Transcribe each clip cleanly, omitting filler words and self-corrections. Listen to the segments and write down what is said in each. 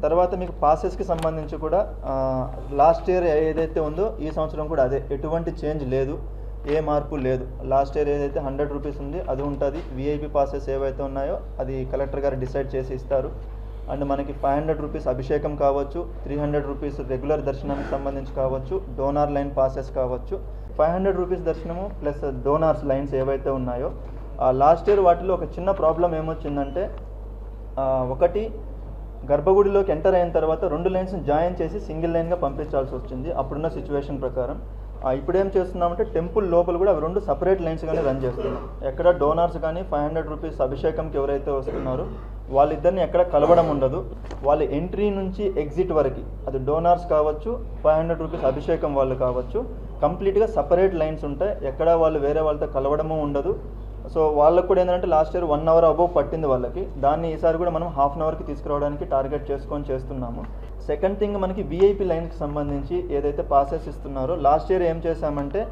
తర్వాత మీకు పాసెస్కి సంబంధించి కూడా లాస్ట్ ఇయర్ ఏదైతే ఉందో ఈ సంవత్సరం కూడా అదే, ఎటువంటి చేంజ్ లేదు, ఏ మార్పు లేదు. లాస్ట్ ఇయర్ ఏదైతే 100 రూపీస్ ఉంది అది ఉంటుంది. విఐపి పాసెస్ ఏవైతే ఉన్నాయో అది కలెక్టర్ గారు డిసైడ్ చేసి ఇస్తారు. అండ్ మనకి 500 రూపీస్ అభిషేకం కావచ్చు, 300 రూపీస్ రెగ్యులర్ దర్శనానికి సంబంధించి కావచ్చు, డోనార్ లైన్ పాసెస్ కావచ్చు. 500 రూపీస్ దర్శనము ప్లస్ డోనార్స్ లైన్స్ ఏవైతే ఉన్నాయో లాస్ట్ ఇయర్ వాటిలో ఒక చిన్న ప్రాబ్లం ఏమొచ్చిందంటే, ఒకటి గర్భగుడిలోకి ఎంటర్ అయిన తర్వాత 2 లైన్స్ని జాయిన్ చేసి సింగిల్ లైన్గా పంపించాల్సి వచ్చింది అప్పుడున్న సిచ్యువేషన్ ప్రకారం. ఇప్పుడు ఏం చేస్తున్నామంటే టెంపుల్ లోపల కూడా అవి 2 సపరేట్ లైన్స్గానే రన్ చేస్తున్నాం. ఎక్కడ డోనార్స్ కానీ 500 రూపీస్ అభిషేకంకి ఎవరైతే వస్తున్నారో వాళ్ళిద్దరిని ఎక్కడ కలవడం ఉండదు. వాళ్ళ ఎంట్రీ నుంచి ఎగ్జిట్ వరకు, అది డోనార్స్ కావచ్చు, 500 రూపీస్ అభిషేకం వాళ్ళు కావచ్చు, కంప్లీట్గా సపరేట్ లైన్స్ ఉంటాయి. ఎక్కడ వాళ్ళు వేరే వాళ్ళతో కలవడము ఉండదు. సో వాళ్ళకు కూడా ఏంటంటే లాస్ట్ ఇయర్ 1 అవర్ అబోవ్ పట్టింది వాళ్ళకి, దాన్ని ఈసారి కూడా మనం ½ అవర్కి తీసుకురావడానికి టార్గెట్ చేసుకొని చేస్తున్నాము. సెకండ్ థింగ్, మనకి విఐపి లైన్కి సంబంధించి ఏదైతే పాసెస్ ఇస్తున్నారో లాస్ట్ ఇయర్ ఏం చేశామంటే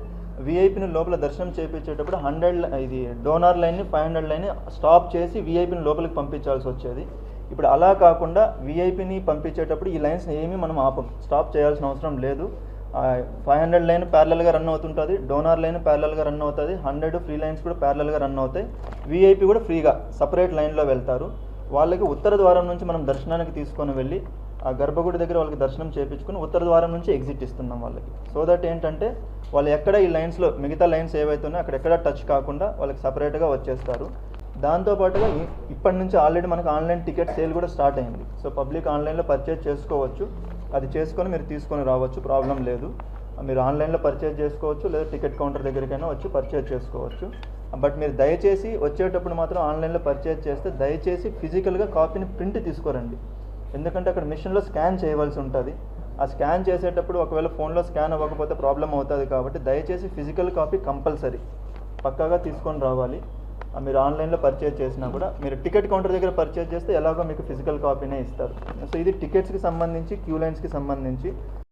విఐపిని లోపల దర్శనం చేయించేటప్పుడు 100 ఇది డోనార్ లైన్ని 500 లైన్ని స్టాప్ చేసి విఐపిని లోపలికి పంపించాల్సి వచ్చేది. ఇప్పుడు అలా కాకుండా విఐపిని పంపించేటప్పుడు ఈ లైన్స్ని ఏమీ మనం స్టాప్ చేయాల్సిన అవసరం లేదు. 500 లైన్ ప్యారలల్గా రన్ అవుతుంటుంది, డోనార్ లైన్ ప్యారలల్గా రన్ అవుతుంది, 100 ఫ్రీ లైన్స్ కూడా ప్యారలల్గా రన్ అవుతాయి. విఐపి కూడా ఫ్రీగా సపరేట్ లైన్లో వెళ్తారు. వాళ్ళకి ఉత్తర ద్వారం నుంచి మనం దర్శనానికి తీసుకొని వెళ్ళి ఆ గర్భగుడి దగ్గర వాళ్ళకి దర్శనం చేయించుకొని ఉత్తర ద్వారం నుంచి ఎగ్జిట్ ఇస్తున్నాం వాళ్ళకి. సో దట్ ఏంటంటే వాళ్ళు ఎక్కడ ఈ లైన్స్లో మిగతా లైన్స్ ఏవైతే ఉన్నాయో అక్కడెక్కడ టచ్ కాకుండా వాళ్ళకి సపరేట్గా వచ్చేస్తారు. దాంతోపాటుగా ఇప్పటి నుంచి ఆల్రెడీ మనకు ఆన్లైన్ టికెట్ సేల్ కూడా స్టార్ట్ అయింది. సో పబ్లిక్ ఆన్లైన్లో పర్చేజ్ చేసుకోవచ్చు, అది చేసుకొని మీరు తీసుకొని రావచ్చు, ప్రాబ్లం లేదు. మీరు ఆన్లైన్లో పర్చేజ్ చేసుకోవచ్చు, లేదా టికెట్ కౌంటర్ దగ్గరికైనా వచ్చి పర్చేజ్ చేసుకోవచ్చు. బట్ మీరు దయచేసి వచ్చేటప్పుడు మాత్రం ఆన్లైన్లో పర్చేజ్ చేస్తే దయచేసి ఫిజికల్గా కాపీని ప్రింట్ తీసుకోరండి. ఎందుకంటే అక్కడ మిషన్లో స్కాన్ చేయవలసి ఉంటుంది. ఆ స్కాన్ చేసేటప్పుడు ఒకవేళ ఫోన్లో స్కాన్ అవ్వకపోతే ప్రాబ్లం అవుతుంది. కాబట్టి దయచేసి ఫిజికల్ కాపీ కంపల్సరీ పక్కాగా తీసుకొని రావాలి. మీరు ఆన్లైన్లో పర్చేజ్ చేసినా కూడా మీరు టికెట్ కౌంటర్ దగ్గర పర్చేజ్ చేస్తే ఎలాగో మీకు ఫిజికల్ కాపీనే ఇస్తారు. సో ఇది టికెట్స్కి సంబంధించి, క్యూ లైన్స్కి సంబంధించి.